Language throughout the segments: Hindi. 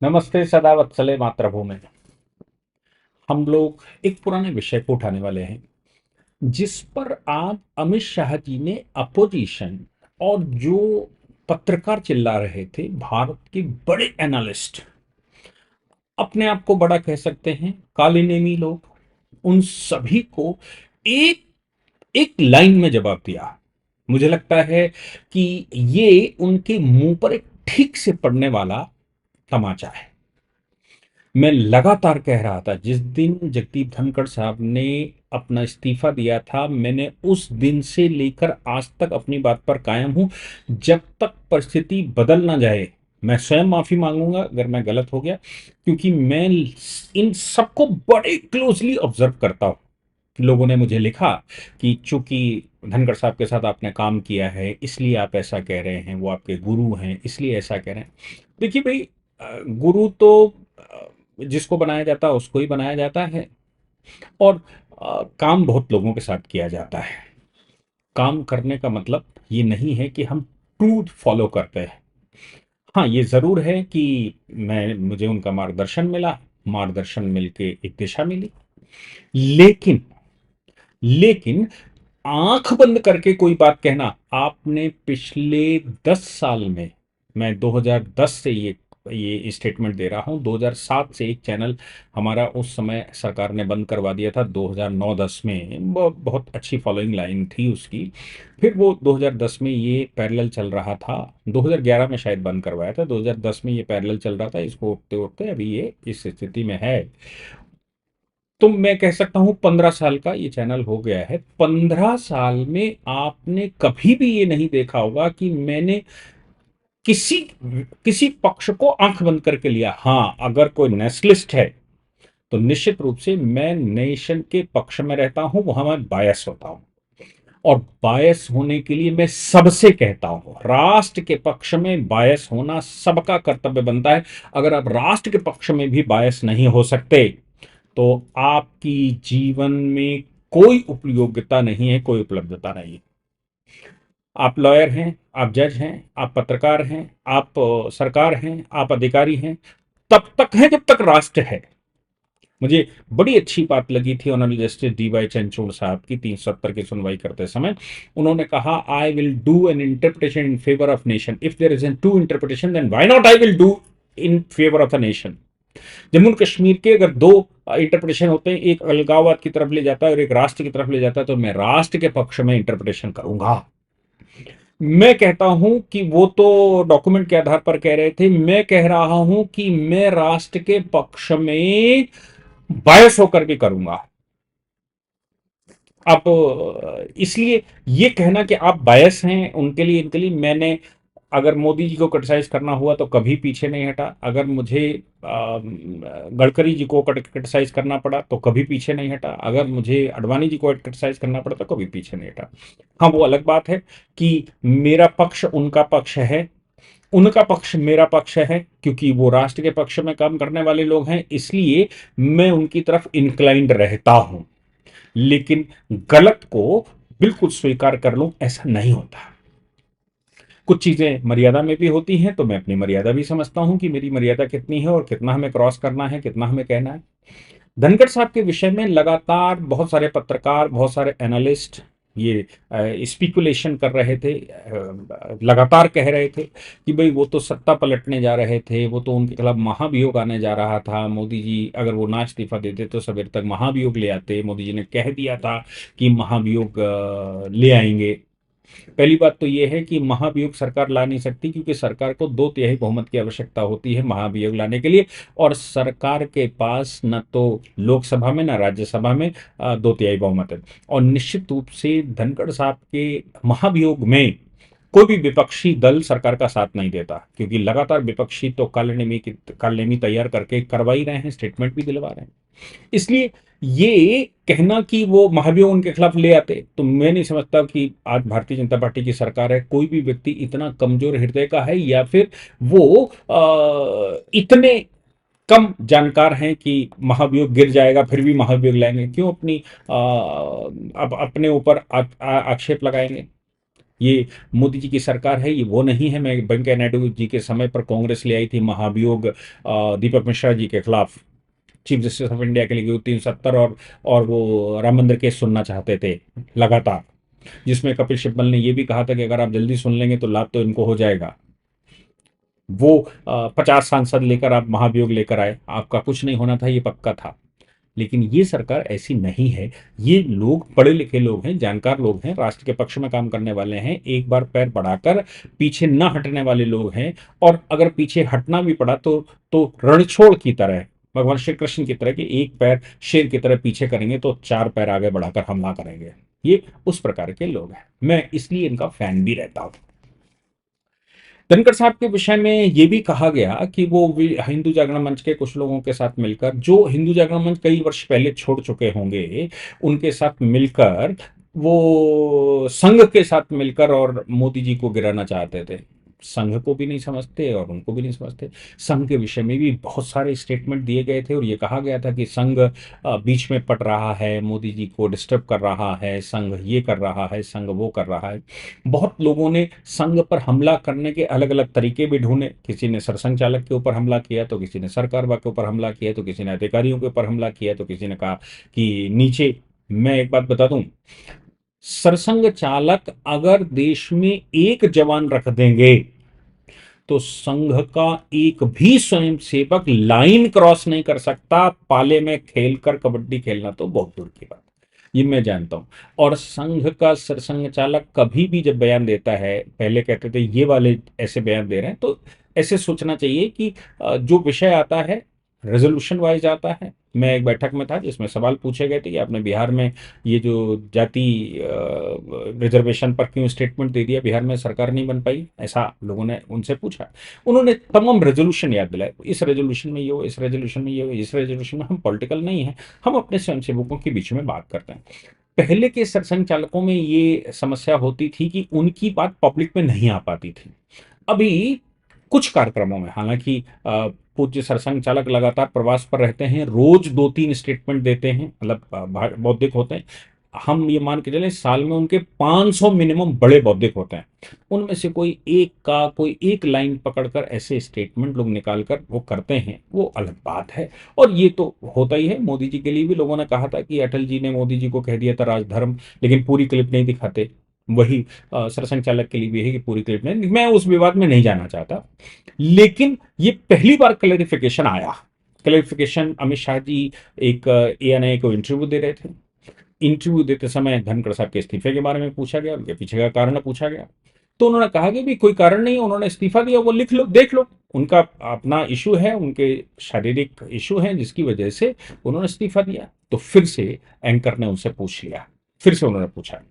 नमस्ते सदा वत्सले मातृभूमि। हम लोग एक पुराने विषय को उठाने वाले हैं जिस पर आप अमित शाह जी ने अपोजिशन और जो पत्रकार चिल्ला रहे थे, भारत के बड़े एनालिस्ट, अपने आप को बड़ा कह सकते हैं, काले नेमी लोग, उन सभी को एक एक लाइन में जवाब दिया। मुझे लगता है कि ये उनके मुंह पर एक ठीक से पड़ने वाला तमाचा है। मैं लगातार कह रहा था, जिस दिन जगदीप धनखड़ साहब ने अपना इस्तीफा दिया था, मैंने उस दिन से लेकर आज तक अपनी बात पर कायम हूं। जब तक परिस्थिति बदल ना जाए, मैं स्वयं माफी मांगूंगा अगर मैं गलत हो गया, क्योंकि मैं इन सबको बड़े क्लोजली ऑब्जर्व करता हूं। लोगों ने मुझे लिखा कि चूंकि धनखड़ साहब के साथ आपने काम किया है इसलिए आप ऐसा कह रहे हैं, वो आपके गुरु हैं इसलिए ऐसा कह रहे हैं। देखिए भाई, गुरु तो जिसको बनाया जाता है उसको ही बनाया जाता है। और काम बहुत लोगों के साथ किया जाता है। काम करने का मतलब ये नहीं है कि हम ट्रूथ फॉलो करते हैं। हाँ, ये जरूर है कि मुझे उनका मार्गदर्शन मिला, मार्गदर्शन मिलके एक दिशा मिली। लेकिन लेकिन आंख बंद करके कोई बात कहना, आपने पिछले 10 साल में, मैं 2010 से ये स्टेटमेंट दे रहा हूं, 2007 से एक चैनल हमारा उस समय सरकार ने बंद करवा दिया था। 2009-10 में बहुत अच्छी फॉलोइंग लाइन थी उसकी। फिर वो 2010 में ये पैरेलल चल रहा था, 2011 में शायद बंद करवाया था, 2010 में ये पैरेलल चल रहा था। इसको उठते उठते अभी ये इस स्थिति में है। तो मैं कह सकता हूं 15 साल का ये चैनल हो गया है। 15 साल में आपने कभी भी ये नहीं देखा होगा कि मैंने किसी किसी पक्ष को आंख बंद करके लिया। हाँ, अगर कोई नेशनलिस्ट है तो निश्चित रूप से मैं नेशन के पक्ष में रहता हूं, वहां मैं बायस होता हूं। और बायस होने के लिए मैं सबसे कहता हूं, राष्ट्र के पक्ष में बायस होना सबका कर्तव्य बनता है। अगर आप राष्ट्र के पक्ष में भी बायस नहीं हो सकते तो आपकी जीवन में कोई उपयोगिता नहीं है, कोई उपलब्धता नहीं है। आप लॉयर हैं, आप जज हैं, आप पत्रकार हैं, आप सरकार हैं, आप अधिकारी हैं, तब तक है जब तक राष्ट्र है। मुझे बड़ी अच्छी बात लगी थी ऑनरेबल जस्टिस DY चंद्रचूड़ साहब की 370 की सुनवाई करते समय। उन्होंने कहा, I will do an interpretation in favour of nation. If there is an two interpretation then why not I will do in favour of the nation. Jammu Kashmir के अगर दो इंटरप्रिटेशन होते हैं, एक अलगाववाद की तरफ ले जाता है और एक राष्ट्र की तरफ ले जाता है, तो मैं राष्ट्र के पक्ष में इंटरप्रिटेशन करूंगा। मैं कहता हूं कि वो तो डॉक्यूमेंट के आधार पर कह रहे थे, मैं कह रहा हूं कि मैं राष्ट्र के पक्ष में बायस होकर भी करूंगा। अब इसलिए ये कहना कि आप बायस हैं उनके लिए, इनके लिए, मैंने अगर मोदी जी को क्रिटिसाइज करना हुआ तो कभी पीछे नहीं हटा। अगर मुझे गडकरी जी को क्रिटिसाइज करना पड़ा तो कभी पीछे नहीं हटा। अगर मुझे अडवाणी जी को क्रिटिसाइज करना पड़ा तो कभी पीछे नहीं हटा। हाँ, वो अलग बात है कि मेरा पक्ष उनका पक्ष है, उनका पक्ष मेरा पक्ष है, क्योंकि वो राष्ट्र के पक्ष में काम करने वाले लोग हैं, इसलिए मैं उनकी तरफ इंक्लाइंड रहता हूं। लेकिन गलत को बिल्कुल स्वीकार कर लूं, ऐसा नहीं होता। कुछ चीजें मर्यादा में भी होती हैं, तो मैं अपनी मर्यादा भी समझता हूं कि मेरी मर्यादा कितनी है और कितना हमें क्रॉस करना है, कितना हमें कहना है। धनखड़ साहब के विषय में लगातार बहुत सारे पत्रकार, बहुत सारे एनालिस्ट ये स्पीकुलेशन कर रहे थे, लगातार कह रहे थे कि भाई वो तो सत्ता पलटने जा रहे थे, वो तो उनके खिलाफ महाभियोग आने जा रहा था। मोदी जी अगर वो ना इस्तीफा देते तो सवेर तक महाभियोग ले आते। मोदी जी ने कह दिया था कि महाभियोग ले आएंगे। पहली बात तो यह है कि महाभियोग सरकार ला नहीं सकती, क्योंकि सरकार को 2/3 बहुमत की आवश्यकता होती है महाभियोग लाने के लिए। और सरकार के पास न तो लोकसभा में न राज्यसभा में 2/3 बहुमत है। और निश्चित रूप से धनखड़ साहब के महाभियोग में कोई भी विपक्षी दल सरकार का साथ नहीं देता, क्योंकि लगातार विपक्षी तो कालनेमी तैयार करके करवा ही रहे हैं, स्टेटमेंट भी दिलवा रहे हैं। इसलिए ये कहना कि वो महाभियोग उनके खिलाफ ले आते, तो मैं नहीं समझता कि आज भारतीय जनता पार्टी की सरकार है, कोई भी व्यक्ति इतना कमजोर हृदय का है या फिर वो इतने कम जानकार हैं कि महाभियोग गिर जाएगा फिर भी महाभियोग लाएंगे। क्यों अपनी अब अपने ऊपर आक्षेप लगाएंगे। ये मोदी जी की सरकार है, ये वो नहीं है। मैं वेंकैया नायडू जी के समय पर कांग्रेस ले आई थी महाभियोग दीपक मिश्रा जी के खिलाफ, चीफ जस्टिस ऑफ इंडिया के लिए 370, और वो राम मंदिर केस सुनना चाहते थे लगातार, जिसमें कपिल सिब्बल ने यह भी कहा था कि अगर आप जल्दी सुन लेंगे तो लाभ तो इनको हो जाएगा। वो 50 सांसद लेकर आप महाभियोग लेकर आए, आपका कुछ नहीं होना था, ये पक्का था। लेकिन ये सरकार ऐसी नहीं है। ये लोग पढ़े लिखे लोग हैं, जानकार लोग हैं, राष्ट्र के पक्ष में काम करने वाले हैं, एक बार पैर बढ़ाकर पीछे न हटने वाले लोग हैं। और अगर पीछे हटना भी पड़ा तो रणछोड़ की तरह, भगवान श्री कृष्ण की तरह कि एक पैर शेर की तरह पीछे करेंगे तो 4 पैर आगे बढ़ाकर हमला करेंगे। ये उस प्रकार के लोग हैं, मैं इसलिए इनका फैन भी रहता हूं। धनखड़ साहब के विषय में ये भी कहा गया कि वो हिंदू जागरण मंच के कुछ लोगों के साथ मिलकर, जो हिंदू जागरण मंच कई वर्ष पहले छोड़ चुके होंगे, उनके साथ मिलकर वो संघ के साथ मिलकर और मोदी जी को गिराना चाहते थे। संघ को भी नहीं समझते और उनको भी नहीं समझते। संघ के विषय में भी बहुत सारे स्टेटमेंट दिए गए थे और ये कहा गया था कि संघ बीच में पड़ रहा है, मोदी जी को डिस्टर्ब कर रहा है, संघ ये कर रहा है, संघ वो कर रहा है। बहुत लोगों ने संघ पर हमला करने के अलग अलग तरीके भी ढूंढे। किसी ने सरसंघ चालक के ऊपर हमला किया, तो किसी ने सरकार के ऊपर हमला किया, तो किसी ने अधिकारियों के ऊपर हमला किया, तो किसी ने कहा कि नीचे। मैं एक बात बता दूं, सरसंघ चालक अगर देश में एक जवान रख देंगे तो संघ का एक भी स्वयंसेवक लाइन क्रॉस नहीं कर सकता। पाले में खेलकर कबड्डी खेलना तो बहुत दूर की बात, ये मैं जानता हूं। और संघ का सरसंघ चालक कभी भी जब बयान देता है, पहले कहते थे ये वाले ऐसे बयान दे रहे हैं, तो ऐसे सोचना चाहिए कि जो विषय आता है रेजोल्यूशन वाइज आता है। मैं एक बैठक में था जिसमें सवाल पूछे गए थे कि आपने बिहार में ये जो जाति रिजर्वेशन पर क्यों स्टेटमेंट दे दिया, बिहार में सरकार नहीं बन पाई, ऐसा लोगों ने उनसे पूछा। उन्होंने तमाम रेजोल्यूशन याद दिलाए, इस रेजोल्यूशन में ये हो, इस रेजोल्यूशन में ये हो, इस रेजोल्यूशन में। हम पॉलिटिकल नहीं है, हम अपने स्वयंसेवकों के बीच में बात करते हैं। पहले के सरसंघ चालकों में ये समस्या होती थी कि उनकी बात पब्लिक में नहीं आ पाती थी। अभी कुछ कार्यक्रमों में, हालांकि पूज्य सरसंघ चालक लगातार प्रवास पर रहते हैं, रोज 2-3 स्टेटमेंट देते हैं, मतलब बौद्धिक होते हैं। हम ये मान के चले साल में उनके 500 मिनिमम बड़े बौद्धिक होते हैं। उनमें से कोई एक लाइन पकड़कर ऐसे स्टेटमेंट लोग निकालकर वो करते हैं, वो अलग बात है। और ये तो होता ही है। मोदी जी के लिए भी लोगों ने कहा था कि अटल जी ने मोदी जी को कह दिया था राजधर्म, लेकिन पूरी क्लिप नहीं दिखाते। वही सरसंघ चालक के लिए भी है कि पूरी क्लिप नहीं। मैं उस विवाद में नहीं जाना चाहता, लेकिन ये पहली बार क्लैरिफिकेशन आया। क्लैरिफिकेशन, अमित शाह जी एक ANI को इंटरव्यू दे रहे थे। इंटरव्यू देते समय धनखड़ साहब के इस्तीफे के बारे में पूछा गया, उनके पीछे का कारण पूछा गया, तो उन्होंने कहा कि भी कोई कारण नहीं है, उन्होंने इस्तीफा दिया, वो लिख लो, देख लो, उनका अपना इशू है, उनके शारीरिक इशू है जिसकी वजह से उन्होंने इस्तीफा दिया। तो फिर से एंकर ने उनसे पूछ लिया, फिर से उन्होंने पूछा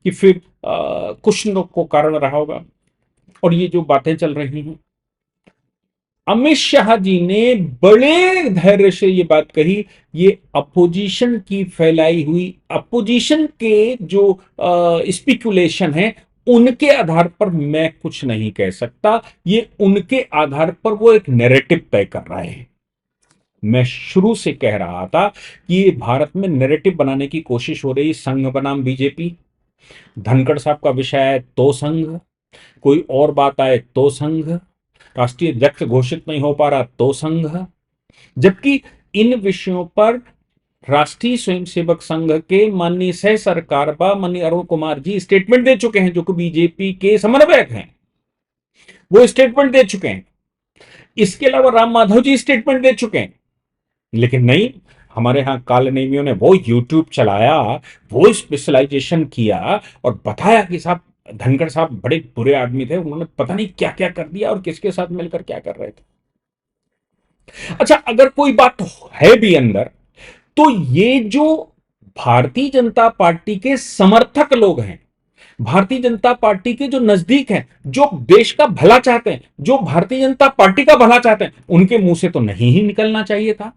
कि फिर कुछ लोग को कारण रहा होगा। और ये जो बातें चल रही हैं, अमित शाह जी ने बड़े धैर्य से ये बात कही, ये अपोजिशन की फैलाई हुई, अपोजिशन के जो स्पिकुलेशन है उनके आधार पर मैं कुछ नहीं कह सकता। ये उनके आधार पर वो एक नैरेटिव तय कर रहे हैं। मैं शुरू से कह रहा था कि ये भारत में नैरेटिव बनाने की कोशिश हो रही, संघ बनाम बीजेपी। धनखड़ साहब का विषय है तो संघ, कोई और बात आए तो संघ, राष्ट्रीय अध्यक्ष घोषित नहीं हो पा रहा तो संघ। जबकि इन विषयों पर राष्ट्रीय स्वयंसेवक संघ के माननीय सह सरकारबा माननीय अरुण कुमार जी स्टेटमेंट दे चुके हैं, जो कि बीजेपी के समन्वयक हैं, वो स्टेटमेंट दे चुके हैं। इसके अलावा राम माधव जी स्टेटमेंट दे चुके हैं। लेकिन नहीं, हमारे यहां कालनेमियों ने वो यूट्यूब चलाया, वो स्पेशलाइजेशन किया और बताया कि साहब धनखड़ साहब बड़े बुरे आदमी थे, उन्होंने पता नहीं क्या क्या कर दिया और किसके साथ मिलकर क्या कर रहे थे। अच्छा, अगर कोई बात है भी अंदर, तो ये जो भारतीय जनता पार्टी के समर्थक लोग हैं, भारतीय जनता पार्टी के जो नजदीक हैं, जो देश का भला चाहते हैं, जो भारतीय जनता पार्टी का भला चाहते हैं, उनके मुंह से तो नहीं ही निकलना चाहिए था।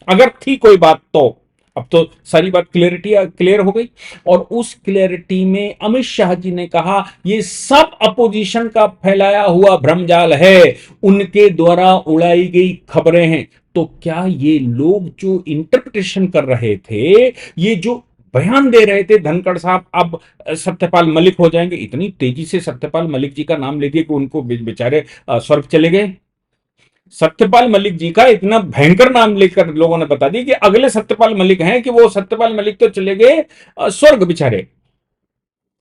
अगर थी कोई बात तो अब तो सारी बात क्लियर हो गई। और उस क्लियरिटी में अमित शाह जी ने कहा ये सब अपोजिशन का फैलाया हुआ भ्रमजाल है, उनके द्वारा उड़ाई गई खबरें हैं। तो क्या ये लोग जो इंटरप्रिटेशन कर रहे थे, ये जो बयान दे रहे थे धनखड़ साहब, अब सत्यपाल मलिक हो जाएंगे। इतनी तेजी से सत्यपाल मलिक जी का नाम ले दिया कि उनको बेचारे स्वर्ग चले गए। सत्यपाल मलिक जी का इतना भयंकर नाम लेकर लोगों ने बता दिया कि अगले सत्यपाल मलिक हैं, कि वो सत्यपाल मलिक तो चले गए स्वर्ग बेचारे,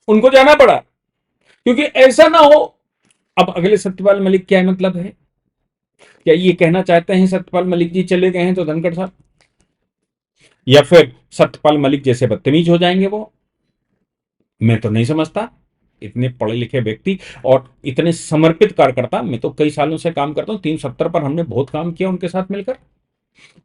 उनको जाना पड़ा। क्योंकि ऐसा ना हो, अब अगले सत्यपाल मलिक क्या मतलब है? क्या ये कहना चाहते हैं सत्यपाल मलिक जी चले गए हैं तो धनखड़ साहब, या फिर सत्यपाल मलिक जैसे बदतमीज हो जाएंगे वो? मैं तो नहीं समझता। इतने पढ़े लिखे व्यक्ति और इतने समर्पित कार्यकर्ता, मैं तो कई सालों से काम करता हूं, 370 पर हमने बहुत काम किया उनके साथ मिलकर,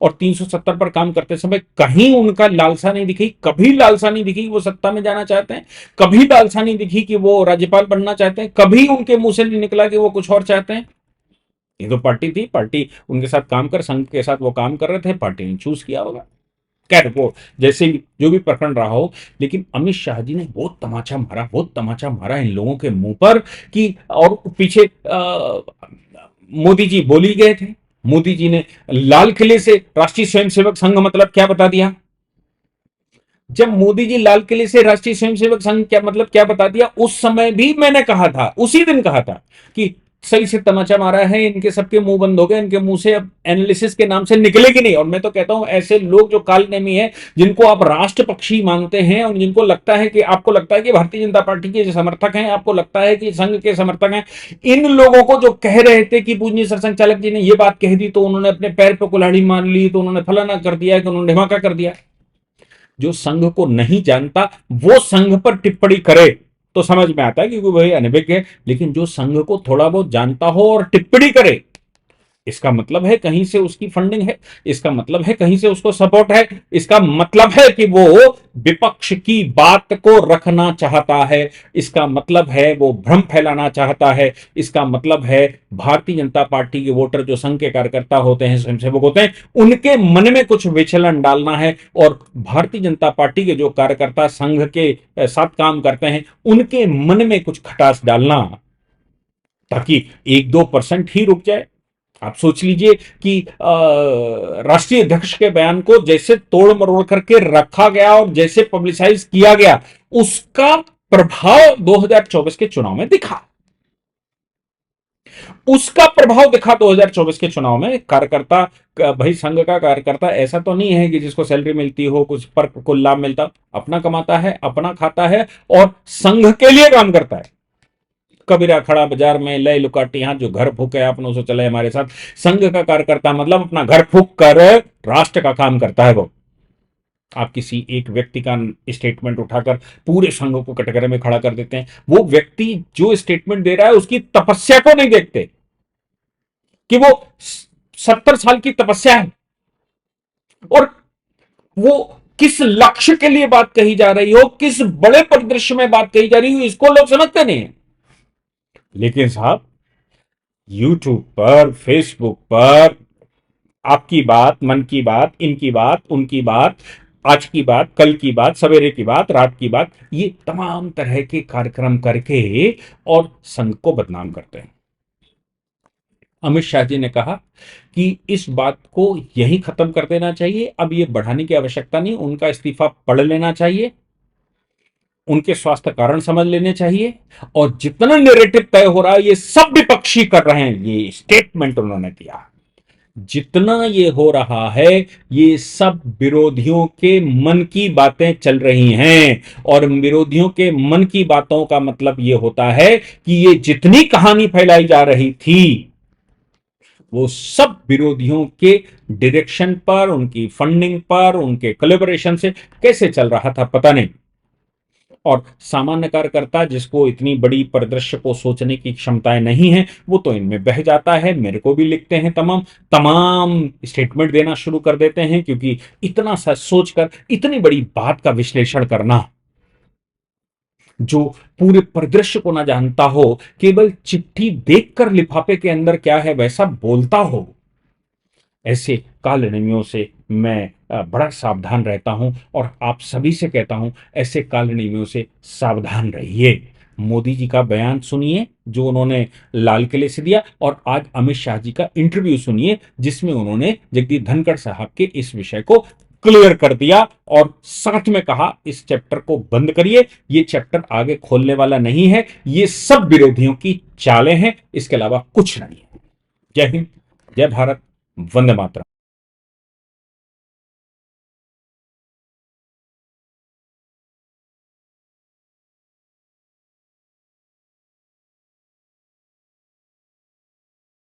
और 370 पर काम करते समय कहीं उनका लालसा नहीं दिखी, कभी लालसा नहीं दिखी वो सत्ता में जाना चाहते हैं, कभी लालसा नहीं दिखी कि वो राज्यपाल बनना चाहते हैं, कभी उनके मुंह से नहीं निकला कि वो कुछ और चाहते हैं। ये तो पार्टी थी, पार्टी उनके साथ काम कर, संघ के साथ वो काम कर रहे थे, पार्टी ने चूज किया होगा। खैर वो जैसे भी जो भी प्रकरण रहा हो, लेकिन अमित शाह जी ने बहुत तमाचा मारा, बहुत तमाचा मारा इन लोगों के मुंह पर कि, और पीछे मोदी जी बोल ही गए थे। मोदी जी ने लाल किले से राष्ट्रीय स्वयंसेवक संघ मतलब क्या बता दिया। जब मोदी जी लाल किले से राष्ट्रीय स्वयंसेवक संघ क्या मतलब क्या बता दिया, उस समय भी मैंने कहा था, उसी दिन कहा था कि सही से तमाचा मारा है, इनके सबके मुंह बंद हो गए, इनके मुंह से अब एनालिसिस के नाम से निकलेगी नहीं। और मैं तो कहता हूं ऐसे लोग जो कालनेमी है, जिनको आप राष्ट्र पक्षी मानते हैं और जिनको लगता है कि, आपको लगता है कि भारतीय जनता पार्टी के समर्थक हैं, आपको लगता है कि संघ के समर्थक हैं, इन लोगों को जो कह रहे थे कि पूजनीय सरसंघ चालक जी ने ये बात कह दी तो उन्होंने अपने पैर पर कुल्हाड़ी मान ली, तो उन्होंने फलाना कर दिया, कि उन्होंने धमाका कर दिया। जो संघ को नहीं जानता वो संघ पर टिप्पणी करे तो समझ में आता है कि भाई अनभिज्ञ है, लेकिन जो संघ को थोड़ा बहुत जानता हो और टिप्पणी करे, इसका मतलब है कहीं से उसकी फंडिंग है, इसका मतलब है कहीं से उसको सपोर्ट है, इसका मतलब है कि वो विपक्ष की बात को रखना चाहता है, इसका मतलब है वो भ्रम फैलाना चाहता है, इसका मतलब है भारतीय जनता पार्टी के वोटर जो संघ के कार्यकर्ता होते हैं, स्वयंसेवक होते हैं, उनके मन में कुछ विचलन डालना है, और भारतीय जनता पार्टी के जो कार्यकर्ता संघ के साथ काम करते हैं उनके मन में कुछ खटास डालना, ताकि 1-2% ही रुक जाए। आप सोच लीजिए कि राष्ट्रीय अध्यक्ष के बयान को जैसे तोड़ मरोड़ करके रखा गया और जैसे पब्लिसाइज किया गया, उसका प्रभाव 2024 के चुनाव में दिखा। उसका प्रभाव दिखा 2024 के चुनाव में। कार्यकर्ता, भाई संघ का कार्यकर्ता ऐसा तो नहीं है कि जिसको सैलरी मिलती हो, कुछ पर को लाभ मिलता, अपना कमाता है, अपना खाता है और संघ के लिए काम करता है। कबीरा खड़ा बाजार में लय लुकाटी, यहां जो घर फूके अपनों से चले हमारे साथ। संघ का कार्यकर्ता मतलब अपना घर फूक कर राष्ट्र का काम करता है वो। आप किसी एक व्यक्ति का स्टेटमेंट उठाकर पूरे संघ को कटघरे में खड़ा कर देते हैं। वो व्यक्ति जो स्टेटमेंट दे रहा है उसकी तपस्या को नहीं देखते कि वो 70 साल की तपस्या है, और वो किस लक्ष्य के लिए बात कही जा रही हो, किस बड़े परिदृश्य में बात कही जा रही हो, इसको लोग समझते नहीं है। लेकिन साहब यूट्यूब पर, फेसबुक पर आपकी बात, मन की बात, इनकी बात, उनकी बात, आज की बात, कल की बात, सवेरे की बात, रात की बात, ये तमाम तरह के कार्यक्रम करके और संघ को बदनाम करते हैं। अमित शाह जी ने कहा कि इस बात को यही खत्म कर देना चाहिए, अब ये बढ़ाने की आवश्यकता नहीं, उनका इस्तीफा पढ़ लेना चाहिए, उनके स्वास्थ्य कारण समझ लेने चाहिए, और जितना नेरेटिव तय हो रहा है ये सब विपक्षी कर रहे हैं, ये स्टेटमेंट उन्होंने दिया। जितना ये हो रहा है ये सब विरोधियों के मन की बातें चल रही हैं, और विरोधियों के मन की बातों का मतलब ये होता है कि ये जितनी कहानी फैलाई जा रही थी वो सब विरोधियों के डायरेक्शन पर, उनकी फंडिंग पर, उनके कोलैबोरेशन से कैसे चल रहा था पता नहीं। और सामान्य कार्यकर्ता जिसको इतनी बड़ी परिदृश्य को सोचने की क्षमताएं नहीं है, वो तो इनमें बह जाता है। मेरे को भी लिखते हैं, तमाम तमाम स्टेटमेंट देना शुरू कर देते हैं, क्योंकि इतना सा सोचकर इतनी बड़ी बात का विश्लेषण करना, जो पूरे परिदृश्य को ना जानता हो, केवल चिट्ठी देखकर लिफाफे के अंदर क्या है वैसा बोलता हो, ऐसे कालनेमियों से मैं बड़ा सावधान रहता हूं, और आप सभी से कहता हूं ऐसे कालनेमियों से सावधान रहिए। मोदी जी का बयान सुनिए जो उन्होंने लाल किले से दिया, और आज अमित शाह जी का इंटरव्यू सुनिए जिसमें उन्होंने जगदीप धनखड़ साहब के इस विषय को क्लियर कर दिया और साथ में कहा इस चैप्टर को बंद करिए, ये चैप्टर आगे खोलने वाला नहीं है, ये सब विरोधियों की चालें हैं, इसके अलावा कुछ नहीं है। जय हिंद, जय भारत, वंदे मातरम।